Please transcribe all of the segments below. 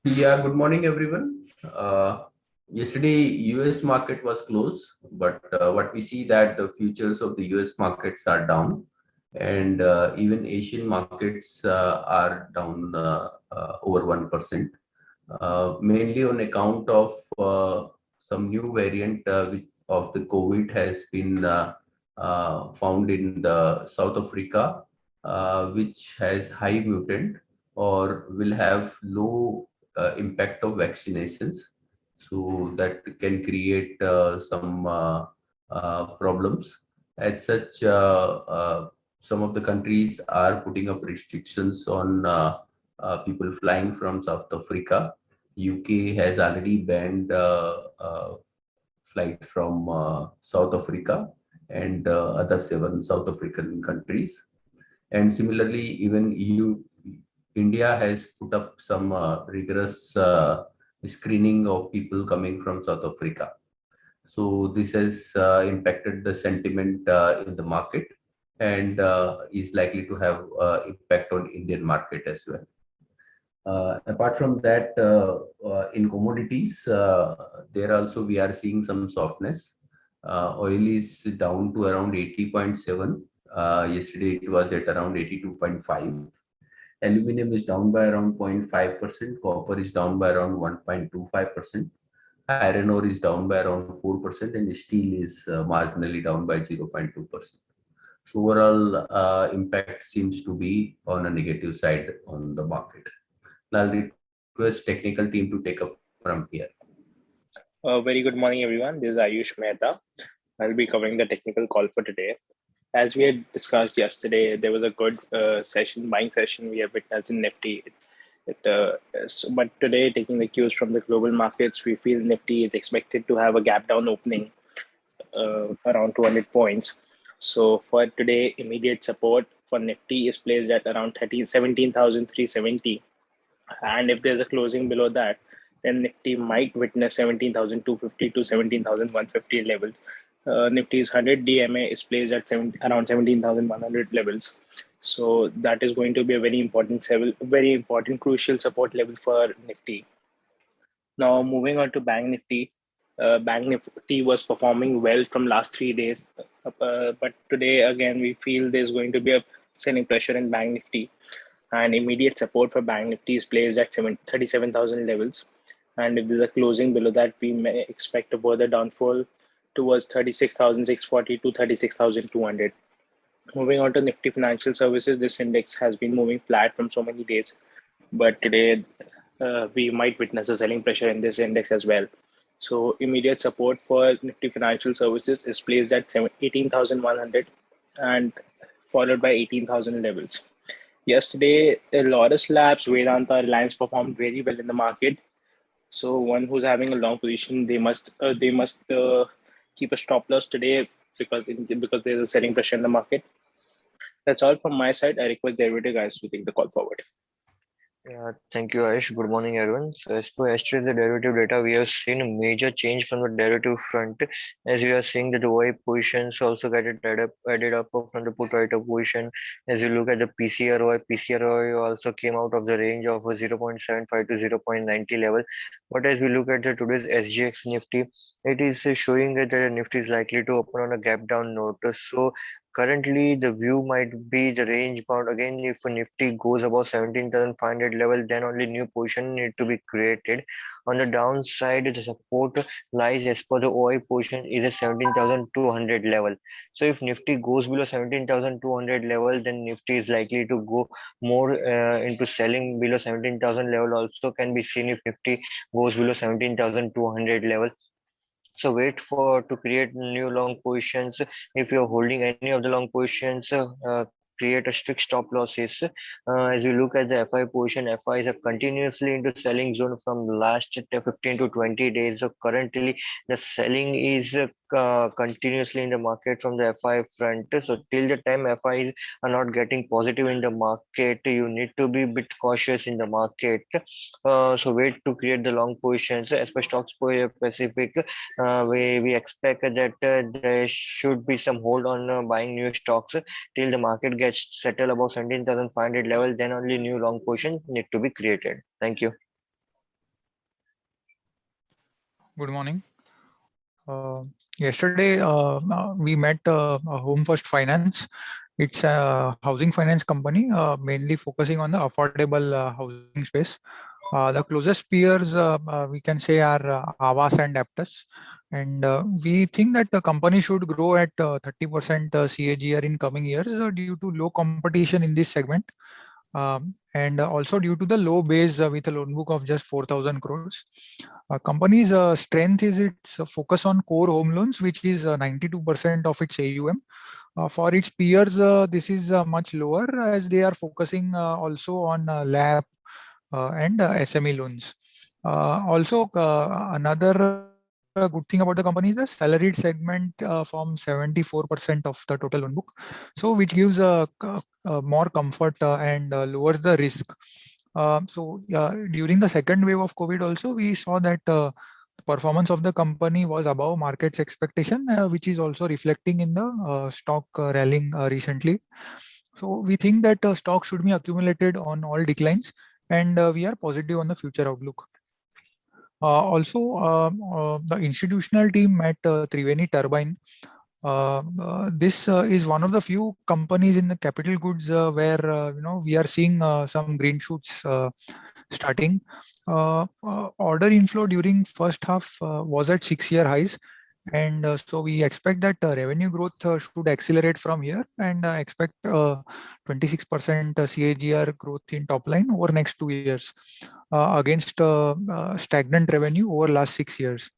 Yeah, good morning, everyone. Yesterday, US market was closed, but what we see that the futures of the US markets are down, and even Asian markets are down over 1%, mainly on account of some new variant of the COVID has been found in the South Africa, which has high mutant or will have low impact of vaccinations, so that can create some problems. As such, some of the countries are putting up restrictions on people flying from South Africa. UK has already banned flight from South Africa and other seven South African countries. And similarly, even India has put up some rigorous screening of people coming from South Africa. So this has impacted the sentiment in the market and is likely to have impact on Indian market as well. Apart from that, in commodities, there also we are seeing some softness. Oil is down to around 80.7. Yesterday it was at around 82.5. Aluminum is down by around 0.5%. Copper is down by around 1.25%. Iron ore is down by around 4%, and steel is marginally down by 0.2%. So overall, impact seems to be on a negative side on the market. I'll request technical team to take up from here. Very good morning, everyone. This is Ayush Mehta. I'll be covering the technical call for today. As we had discussed yesterday, there was a good buying session we have witnessed in Nifty. But today, taking the cues from the global markets, we feel Nifty is expected to have a gap down opening around 200 points. So for today, immediate support for Nifty is placed at around 17,370. And if there's a closing below that, then Nifty might witness 17,250 to 17,150 levels. Nifty's 100 DMA is placed at around 17,100 levels. So that is going to be a very important, crucial support level for Nifty. Now, moving on to Bank Nifty. Bank Nifty was performing well from last 3 days, but today again we feel there's going to be a selling pressure in Bank Nifty, and immediate support for Bank Nifty is placed at 37,000 levels. And if there's a closing below that, we may expect a further downfall towards 36,640 to 36,200. Moving on to Nifty Financial Services, this index has been moving flat from so many days, but today we might witness a selling pressure in this index as well. So immediate support for Nifty Financial Services is placed at 18,100 and followed by 18,000 levels. Yesterday, Lotus Labs, Vedanta, Reliance performed very well in the market. So one who's having a long position, they must keep a stop loss today because there's a selling pressure in the market. That's all from my side. I request the everyday guys to take the call forward. Yeah, thank you, Aish. Good morning, everyone. So, as per yesterday's the derivative data, we have seen a major change from the derivative front, as we are seeing that the Y positions also get added up from the put writer position. As you look at the PCRY also came out of the range of 0.75 to 0.90 level. But as we look at the today's SGX Nifty, it is showing that the Nifty is likely to open on a gap down notice. So currently, the view might be the range bound. Again, if a Nifty goes above 17,500 level, then only new position need to be created. On the downside, the support lies as per the OI position is at 17,200 level. So if Nifty goes below 17,200 level, then Nifty is likely to go more into selling below 17,000 level. Also can be seen if Nifty goes below 17,200 level. So wait for to create new long positions. If you're holding any of the long positions, create a strict stop losses. As you look at the FI position, FI is continuously into selling zone from last 15 to 20 days. So currently the selling is continuously in the market from the FI front. So till the time FIs are not getting positive in the market, you need to be a bit cautious in the market. So wait to create the long positions. As per stocks Pacific, we expect that there should be some hold on buying new stocks till the market gets settled above 17,500 level. Then only new long position need to be created. Thank you. Good morning. Yesterday, we met Home First Finance. It's a housing finance company, mainly focusing on the affordable housing space. The closest peers we can say are Aavas and Aptus. And we think that the company should grow at 30% CAGR in coming years due to low competition in this segment. And also due to the low base with a loan book of just 4,000 crores. Company's strength is its focus on core home loans, which is 92% of its AUM. For its peers, this is much lower as they are focusing also on LAP and SME loans. Also, another good thing about the company is the salaried segment forms 74% of the total loan book, so which gives more comfort and lowers the risk. So during the second wave of COVID also, we saw that performance of the company was above market's expectation, which is also reflecting in the stock rallying recently. So we think that stock should be accumulated on all declines, and we are positive on the future outlook. Also, the institutional team at Triveni Turbine. This is one of the few companies in the capital goods where we are seeing some green shoots starting. Order inflow during first half was at 6-year highs, and so we expect that revenue growth should accelerate from here, and expect 26% CAGR growth in top line over next 2 years against stagnant revenue over last 6 years.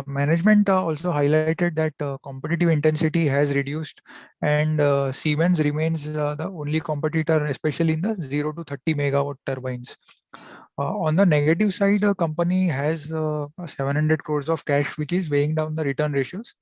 Management also highlighted that competitive intensity has reduced, and Siemens remains the only competitor, especially in the 0 to 30 megawatt turbines. On the negative side, the company has 700 crores of cash, which is weighing down the return ratios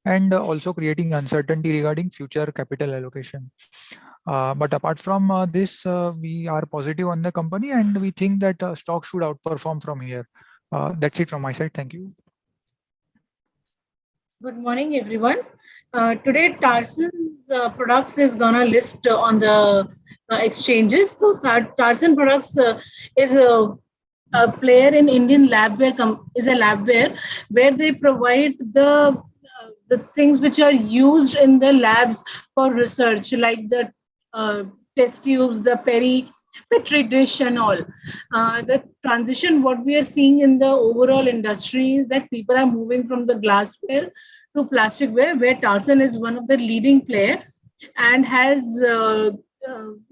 and also creating uncertainty regarding future capital allocation. But apart from this, we are positive on the company, and we think that stock should outperform from here. That's it from my side. Thank you. Good morning, everyone. Today, Tarson's products is gonna list on the exchanges. So, Tarson Products is a player in Indian labware. Is a labware where they provide the things which are used in the labs for research, like the test tubes, the petri dish, and all. The transition, what we are seeing in the overall industry is that people are moving from the glassware to plasticware, where Tarson is one of the leading player and has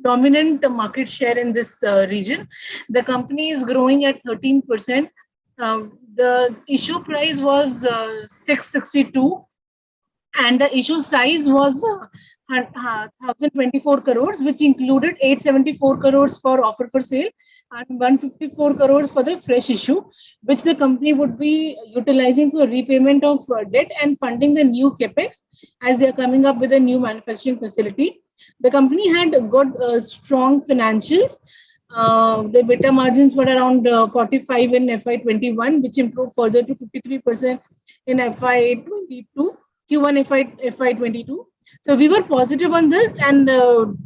dominant market share in this region. The company is growing at 13%. The issue price was 662, and the issue size was 1,024 crores, which included 874 crores for offer for sale and 154 crores for the fresh issue, which the company would be utilizing for repayment of debt and funding the new capex as they are coming up with a new manufacturing facility. The company had got strong financials. The EBITDA margins were around 45 in FY21, which improved further to 53% in FY22, Q1 FY22. So we were positive on this and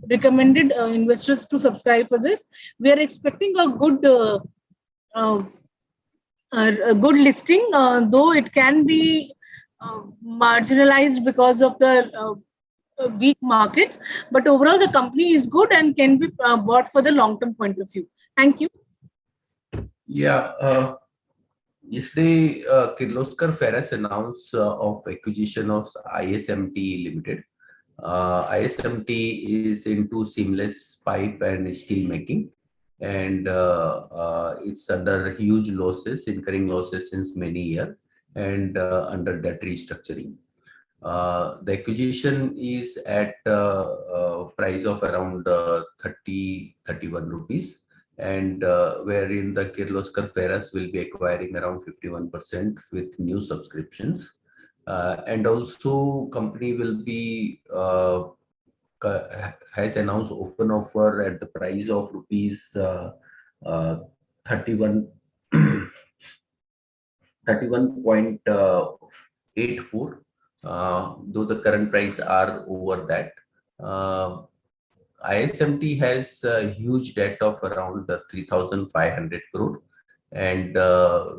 recommended investors to subscribe for this. We are expecting a good listing, though it can be marginalized because of the weak markets. But overall, the company is good and can be bought for the long-term point of view. Thank you. Yeah. Yesterday, Kirloskar Ferrous announced of acquisition of ISMT Limited. ISMT is into seamless pipe and steel making, and it's under huge losses, incurring losses since many years, and under debt restructuring. The acquisition is at a price of around 31 rupees, and wherein the Kirloskar Ferrous will be acquiring around 51% with new subscriptions. And also company will be has announced open offer at the price of rupees 31.84, though the current price are over that. ISMT has a huge debt of around 3,500 crore, And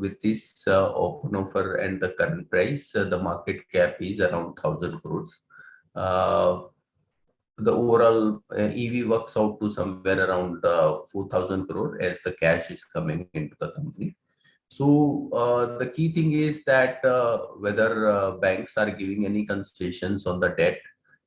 with this open offer and the current price, the market cap is around 1,000 crores. The overall EV works out to somewhere around 4,000 crore as the cash is coming into the company. So the key thing is that whether banks are giving any concessions on the debt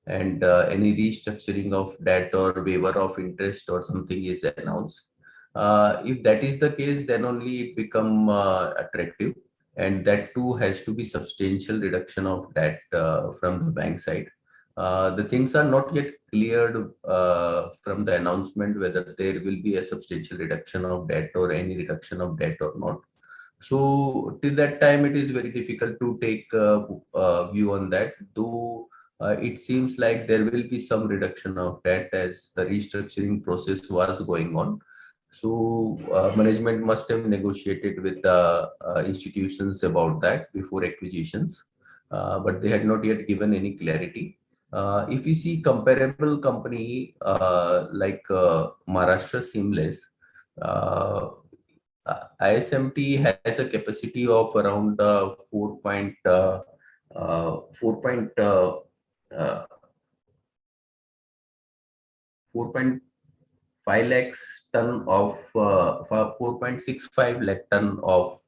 and any restructuring of debt or waiver of interest or something is announced. If that is the case, then only it become attractive, and that too has to be substantial reduction of debt from the bank side. The things are not yet cleared from the announcement whether there will be a substantial reduction of debt or any reduction of debt or not. So till that time, it is very difficult to take a view on that, though it seems like there will be some reduction of debt as the restructuring process was going on. So management must have negotiated with the institutions about that before acquisitions, but they had not yet given any clarity. If you see comparable company like Maharashtra Seamless, ISMT has a capacity of around 4.5 lakhs ton of 4.65 lakh ton of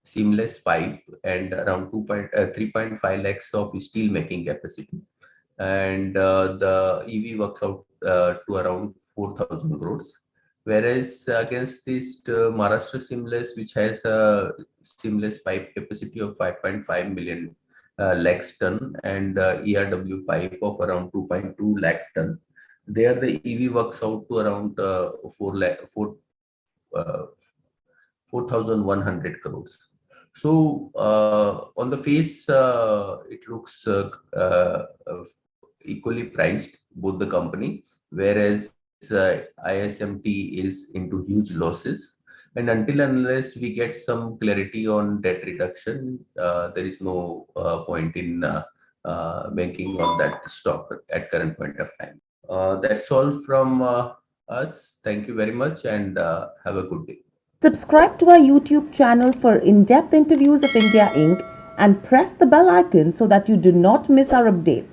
seamless pipe and around 3.5 lakhs of steel making capacity. And the EV works out to around 4,000 crores. Whereas against this Maharashtra Seamless, which has a seamless pipe capacity of 5.5 million lakhs ton and ERW pipe of around 2.2 lakh ton, there the EV works out to around 4,100 crores. So on the face, it looks equally priced, both the company, whereas ISMT is into huge losses. And until unless we get some clarity on debt reduction, there is no point in banking on that stock at current point of time. That's all from us. Thank you very much and have a good day. Subscribe to our YouTube channel for in-depth interviews of India Inc. and press the bell icon so that you do not miss our updates.